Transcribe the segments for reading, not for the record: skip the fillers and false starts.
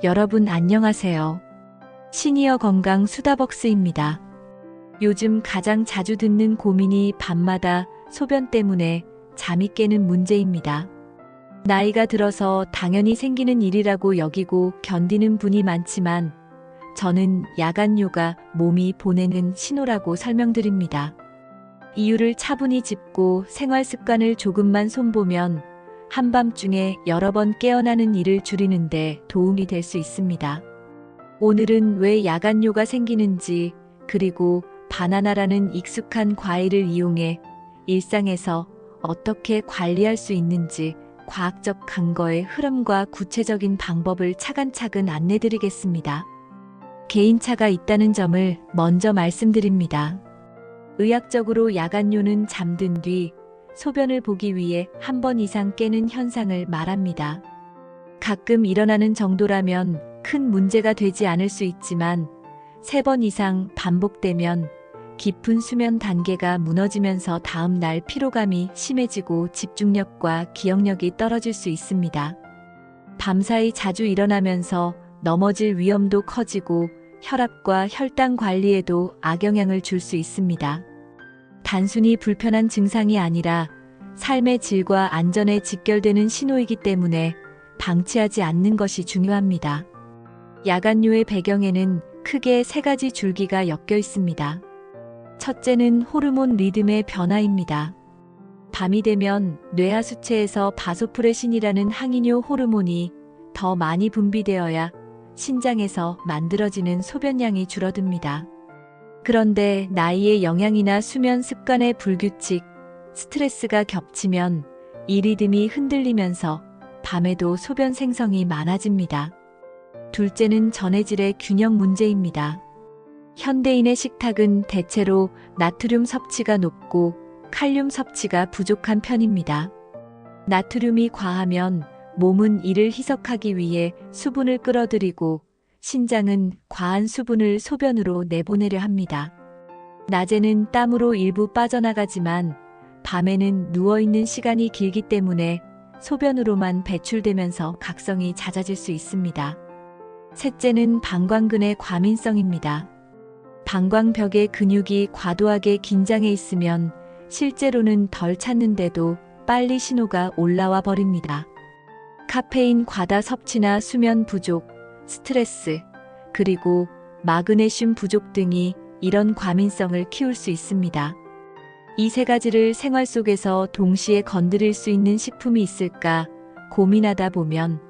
여러분 안녕하세요. 시니어 건강 수다벅스입니다. 요즘 가장 자주 듣는 고민이 밤마다 소변 때문에 잠이 깨는 문제입니다. 나이가 들어서 당연히 생기는 일이라고 여기고 견디는 분이 많지만 저는 야간뇨가 몸이 보내는 신호라고 설명드립니다. 이유를 차분히 짚고 생활 습관을 조금만 손보면 한밤중에 여러 번 깨어나는 일을 줄이는데 도움이 될 수 있습니다. 오늘은 왜 야간뇨가 생기는지, 그리고 바나나라는 익숙한 과일을 이용해 일상에서 어떻게 관리할 수 있는지 과학적 근거의 흐름과 구체적인 방법을 차근차근 안내드리겠습니다. 개인차가 있다는 점을 먼저 말씀드립니다. 의학적으로 야간뇨는 잠든 뒤 소변을 보기 위해 한 번 이상 깨는 현상을 말합니다. 가끔 일어나는 정도라면 큰 문제가 되지 않을 수 있지만 3번 이상 반복되면 깊은 수면 단계가 무너지면서 다음 날 피로감이 심해지고 집중력과 기억력이 떨어질 수 있습니다. 밤사이 자주 일어나면서 넘어질 위험도 커지고 혈압과 혈당 관리에도 악영향을 줄 수 있습니다. 단순히 불편한 증상이 아니라 삶의 질과 안전에 직결되는 신호이기 때문에 방치하지 않는 것이 중요합니다. 야간뇨의 배경에는 크게 3가지 줄기가 엮여 있습니다. 첫째는 호르몬 리듬의 변화입니다. 밤이 되면 뇌하수체에서 바소프레신이라는 항이뇨 호르몬이 더 많이 분비되어야 신장에서 만들어지는 소변량이 줄어듭니다. 그런데 나이의 영향이나 수면 습관의 불규칙, 스트레스가 겹치면 이 리듬이 흔들리면서 밤에도 소변 생성이 많아집니다. 둘째는 전해질의 균형 문제입니다. 현대인의 식탁은 대체로 나트륨 섭취가 높고 칼륨 섭취가 부족한 편입니다. 나트륨이 과하면 몸은 이를 희석하기 위해 수분을 끌어들이고 신장은 과한 수분을 소변으로 내보내려 합니다. 낮에는 땀으로 일부 빠져나가지만 밤에는 누워있는 시간이 길기 때문에 소변으로만 배출되면서 각성이 잦아질 수 있습니다. 셋째는 방광근의 과민성입니다. 방광벽의 근육이 과도하게 긴장해 있으면 실제로는 덜 찼는데도 빨리 신호가 올라와 버립니다. 카페인 과다 섭취나 수면 부족, 스트레스, 그리고 마그네슘 부족 등이 이런 과민성을 키울 수 있습니다. 이 3가지를 생활 속에서 동시에 건드릴 수 있는 식품이 있을까 고민하다 보면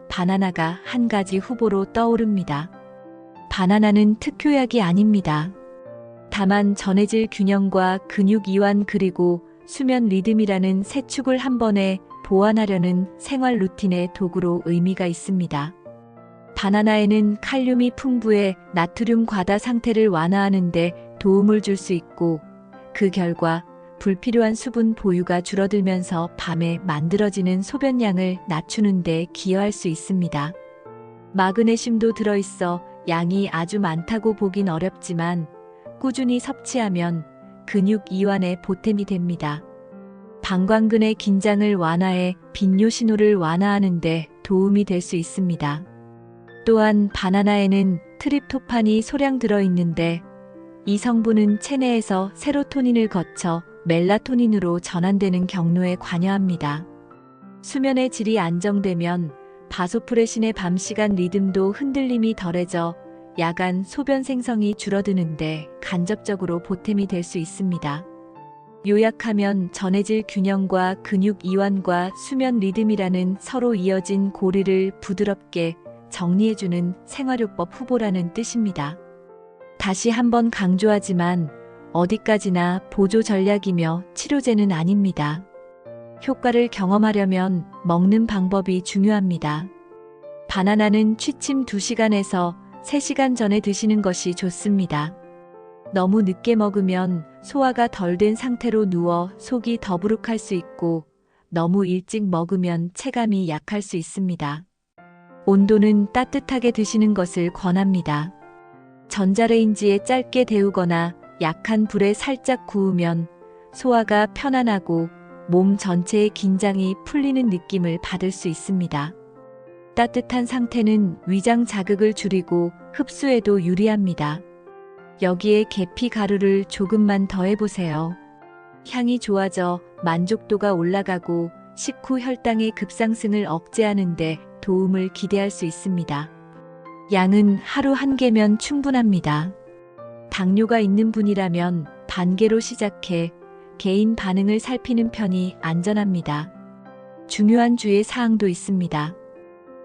바나나가 한 가지 후보로 떠오릅니다. 바나나는 특효약이 아닙니다. 다만 전해질 균형과 근육 이완 그리고 수면 리듬이라는 세 축을 한 번에 보완하려는 생활 루틴의 도구로 의미가 있습니다. 바나나에는 칼륨이 풍부해 나트륨 과다 상태를 완화하는 데 도움을 줄 수 있고 그 결과 불필요한 수분 보유가 줄어들면서 밤에 만들어지는 소변량을 낮추는 데 기여할 수 있습니다. 마그네슘도 들어있어 양이 아주 많다고 보긴 어렵지만 꾸준히 섭취하면 근육 이완에 보탬이 됩니다. 방광근의 긴장을 완화해 빈뇨 신호를 완화하는 데 도움이 될 수 있습니다. 또한 바나나에는 트립토판이 소량 들어있는데 이 성분은 체내에서 세로토닌을 거쳐 멜라토닌으로 전환되는 경로에 관여합니다. 수면의 질이 안정되면 바소프레신의 밤시간 리듬도 흔들림이 덜해져 야간 소변 생성이 줄어드는데 간접적으로 보탬이 될 수 있습니다. 요약하면 전해질 균형과 근육 이완과 수면 리듬이라는 서로 이어진 고리를 부드럽게 정리해주는 생활요법 후보라는 뜻입니다. 다시 한번 강조하지만 어디까지나 보조 전략이며 치료제는 아닙니다. 효과를 경험하려면 먹는 방법이 중요합니다. 바나나는 취침 2시간에서 3시간 전에 드시는 것이 좋습니다. 너무 늦게 먹으면 소화가 덜 된 상태로 누워 속이 더부룩할 수 있고 너무 일찍 먹으면 체감이 약할 수 있습니다. 온도는 따뜻하게 드시는 것을 권합니다. 전자레인지에 짧게 데우거나 약한 불에 살짝 구우면 소화가 편안하고 몸 전체의 긴장이 풀리는 느낌을 받을 수 있습니다. 따뜻한 상태는 위장 자극을 줄이고 흡수에도 유리합니다. 여기에 계피 가루를 조금만 더해보세요. 향이 좋아져 만족도가 올라가고 식후 혈당의 급상승을 억제하는데 도움을 기대할 수 있습니다. 양은 하루 1개면 충분합니다. 당뇨가 있는 분이라면 반 개로 시작해 개인 반응을 살피는 편이 안전합니다. 중요한 주의 사항도 있습니다.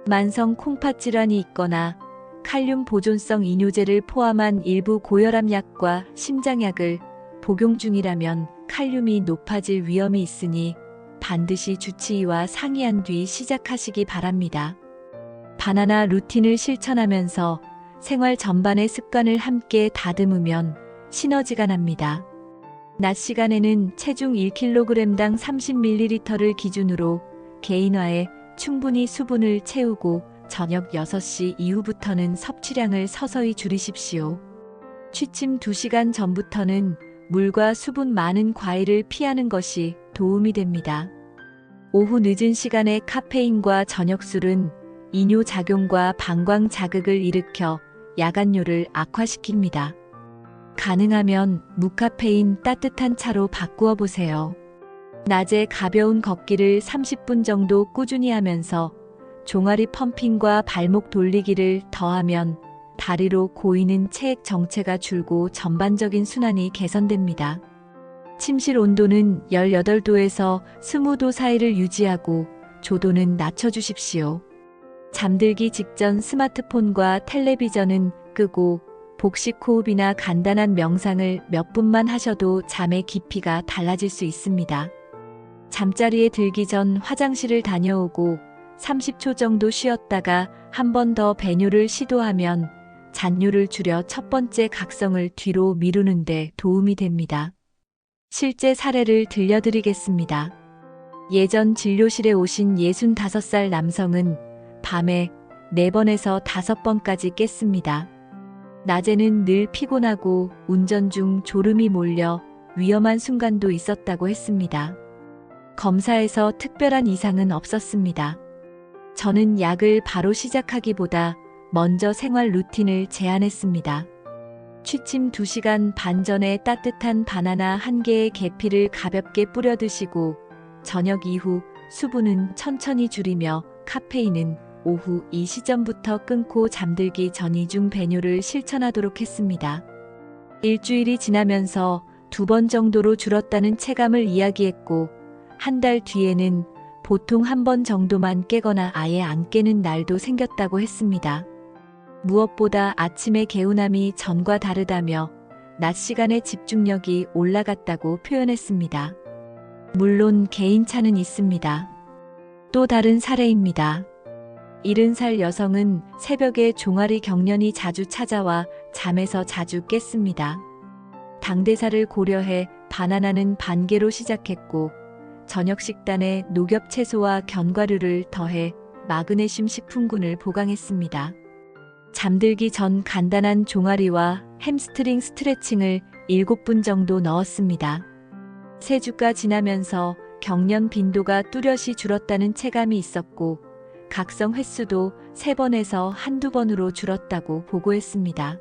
만성 콩팥 질환이 있거나 칼륨 보존성 이뇨제를 포함한 일부 고혈압 약과 심장약을 복용 중이라면 칼륨이 높아질 위험이 있으니 반드시 주치의와 상의한 뒤 시작하시기 바랍니다. 바나나 루틴을 실천하면서 생활 전반의 습관을 함께 다듬으면 시너지가 납니다. 낮 시간에는 체중 1kg당 30ml를 기준으로 개인화에 충분히 수분을 채우고 저녁 6시 이후부터는 섭취량을 서서히 줄이십시오. 취침 2시간 전부터는 물과 수분 많은 과일을 피하는 것이 도움이 됩니다. 오후 늦은 시간에 카페인과 저녁술은 이뇨 작용과 방광 자극을 일으켜 야간뇨를 악화시킵니다. 가능하면 무카페인 따뜻한 차로 바꾸어 보세요. 낮에 가벼운 걷기를 30분 정도 꾸준히 하면서 종아리 펌핑과 발목 돌리기를 더하면 다리로 고이는 체액 정체가 줄고 전반적인 순환이 개선됩니다. 침실 온도는 18도에서 20도 사이를 유지하고 조도는 낮춰주십시오. 잠들기 직전 스마트폰과 텔레비전은 끄고 복식 호흡이나 간단한 명상을 몇 분만 하셔도 잠의 깊이가 달라질 수 있습니다. 잠자리에 들기 전 화장실을 다녀오고 30초 정도 쉬었다가 한 번 더 배뇨를 시도하면 잔뇨를 줄여 첫 번째 각성을 뒤로 미루는 데 도움이 됩니다. 실제 사례를 들려드리겠습니다. 예전 진료실에 오신 65살 남성은 밤에 4번에서 5번까지 깼습니다. 낮에는 늘 피곤하고 운전 중 졸음이 몰려 위험한 순간도 있었다고 했습니다. 검사에서 특별한 이상은 없었습니다. 저는 약을 바로 시작하기보다 먼저 생활 루틴을 제안했습니다. 취침 2시간 반 전에 따뜻한 바나나 1개의 계피를 가볍게 뿌려 드시고 저녁 이후 수분은 천천히 줄이며 카페인은 오후 이 시점부터 끊고 잠들기 전 이중 배뇨를 실천하도록 했습니다. 일주일이 지나면서 2번 정도로 줄었다는 체감을 이야기했고 한 달 뒤에는 보통 1번 정도만 깨거나 아예 안 깨는 날도 생겼다고 했습니다. 무엇보다 아침의 개운함이 전과 다르다며 낮 시간의 집중력이 올라갔다고 표현했습니다. 물론 개인차는 있습니다. 또 다른 사례입니다. 70살 여성은 새벽에 종아리 경련이 자주 찾아와 잠에서 자주 깼습니다. 당대사를 고려해 바나나는 반 개로 시작했고 저녁 식단에 녹엽 채소와 견과류를 더해 마그네슘 식품군을 보강했습니다. 잠들기 전 간단한 종아리와 햄스트링 스트레칭을 7분 정도 넣었습니다. 3주가 지나면서 경련 빈도가 뚜렷이 줄었다는 체감이 있었고 각성 횟수도 3번에서 한두 번으로 줄었다고 보고했습니다.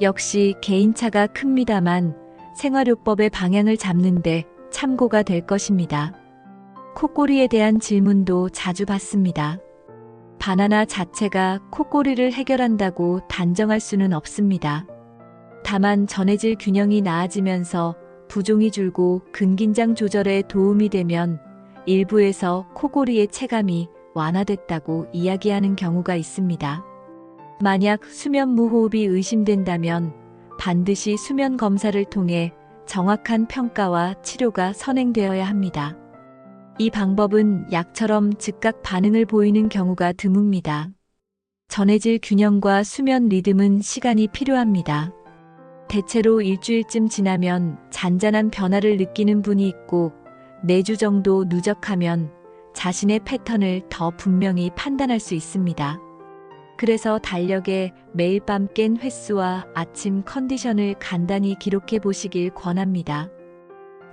역시 개인차가 큽니다만 생활요법의 방향을 잡는데 참고가 될 것입니다. 콧꼬리에 대한 질문도 자주 받습니다. 바나나 자체가 콧꼬리를 해결한다고 단정할 수는 없습니다. 다만 전해질 균형이 나아지면서 부종이 줄고 근긴장 조절에 도움이 되면 일부에서 코골이의 체감이 완화됐다고 이야기하는 경우가 있습니다. 만약 수면 무호흡이 의심된다면 반드시 수면 검사를 통해 정확한 평가와 치료가 선행되어야 합니다. 이 방법은 약처럼 즉각 반응을 보이는 경우가 드뭅니다. 전해질 균형과 수면 리듬은 시간이 필요합니다. 대체로 일주일쯤 지나면 잔잔한 변화를 느끼는 분이 있고 4주 정도 누적하면 자신의 패턴을 더 분명히 판단할 수 있습니다. 그래서 달력에 매일 밤 깬 횟수와 아침 컨디션을 간단히 기록해 보시길 권합니다.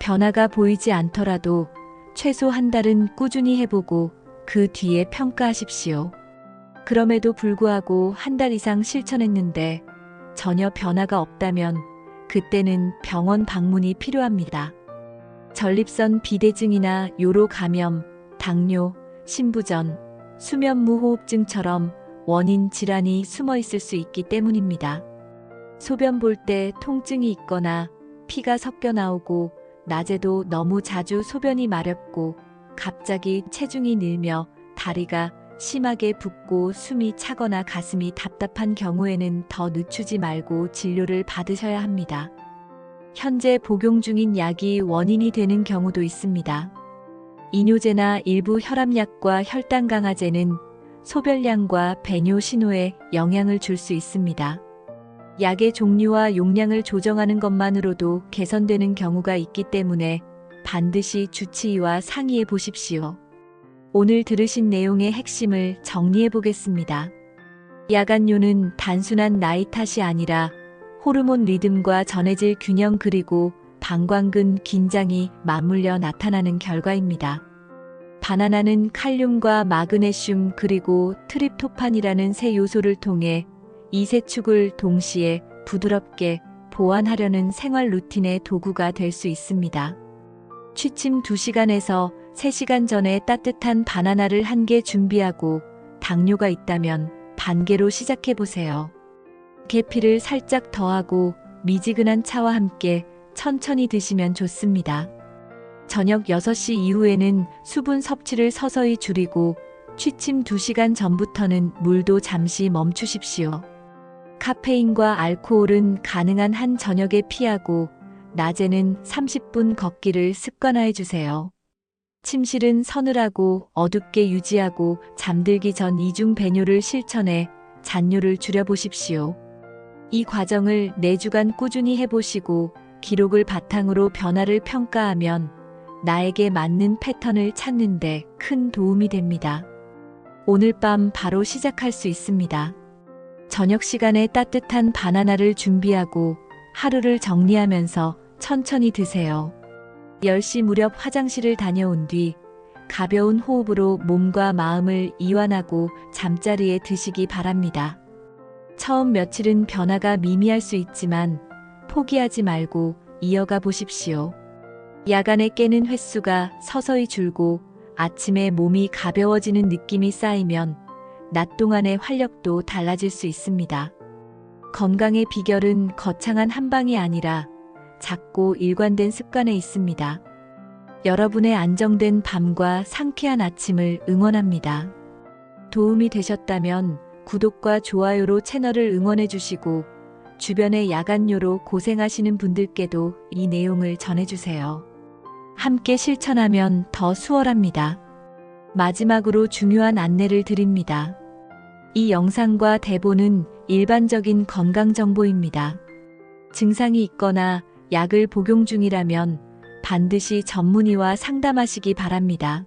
변화가 보이지 않더라도 최소 한 달은 꾸준히 해보고 그 뒤에 평가하십시오. 그럼에도 불구하고 한 달 이상 실천했는데 전혀 변화가 없다면 그때는 병원 방문이 필요합니다. 전립선 비대증이나 요로 감염, 당뇨, 신부전, 수면무호흡증처럼 원인 질환이 숨어 있을 수 있기 때문입니다. 소변 볼 때 통증이 있거나 피가 섞여 나오고 낮에도 너무 자주 소변이 마렵고 갑자기 체중이 늘며 다리가 심하게 붓고 숨이 차거나 가슴이 답답한 경우에는 더 늦추지 말고 진료를 받으셔야 합니다. 현재 복용 중인 약이 원인이 되는 경우도 있습니다. 이뇨제나 일부 혈압약과 혈당 강화제는 소변량과 배뇨 신호에 영향을 줄 수 있습니다. 약의 종류와 용량을 조정하는 것만으로도 개선되는 경우가 있기 때문에 반드시 주치의와 상의해 보십시오. 오늘 들으신 내용의 핵심을 정리해 보겠습니다. 야간요는 단순한 나이 탓이 아니라 호르몬 리듬과 전해질 균형 그리고 방광근 긴장이 맞물려 나타나는 결과입니다. 바나나는 칼륨과 마그네슘 그리고 트립토판이라는 세 요소를 통해 이 세 축을 동시에 부드럽게 보완하려는 생활 루틴의 도구가 될 수 있습니다. 취침 2시간에서 3시간 전에 따뜻한 바나나를 1개 준비하고 당뇨가 있다면 반개로 시작해 보세요. 계피를 살짝 더하고 미지근한 차와 함께 천천히 드시면 좋습니다. 저녁 6시 이후에는 수분 섭취를 서서히 줄이고 취침 2시간 전부터는 물도 잠시 멈추십시오. 카페인과 알코올은 가능한 한 저녁에 피하고 낮에는 30분 걷기를 습관화해 주세요. 침실은 서늘하고 어둡게 유지하고 잠들기 전 이중 배뇨를 실천해 잔뇨를 줄여보십시오. 이 과정을 4주간 꾸준히 해보시고 기록을 바탕으로 변화를 평가하면 나에게 맞는 패턴을 찾는 데 큰 도움이 됩니다. 오늘 밤 바로 시작할 수 있습니다. 저녁 시간에 따뜻한 바나나를 준비하고 하루를 정리하면서 천천히 드세요. 10시 무렵 화장실을 다녀온 뒤 가벼운 호흡으로 몸과 마음을 이완하고 잠자리에 드시기 바랍니다. 처음 며칠은 변화가 미미할 수 있지만 포기하지 말고 이어가 보십시오. 야간에 깨는 횟수가 서서히 줄고 아침에 몸이 가벼워지는 느낌이 쌓이면 낮 동안의 활력도 달라질 수 있습니다. 건강의 비결은 거창한 한방이 아니라 작고 일관된 습관에 있습니다. 여러분의 안정된 밤과 상쾌한 아침을 응원합니다. 도움이 되셨다면 구독과 좋아요로 채널을 응원해 주시고 주변의 야간요로 고생하시는 분들께도 이 내용을 전해주세요. 함께 실천하면 더 수월합니다. 마지막으로 중요한 안내를 드립니다. 이 영상과 대본은 일반적인 건강 정보입니다. 증상이 있거나 약을 복용 중이라면 반드시 전문의와 상담하시기 바랍니다.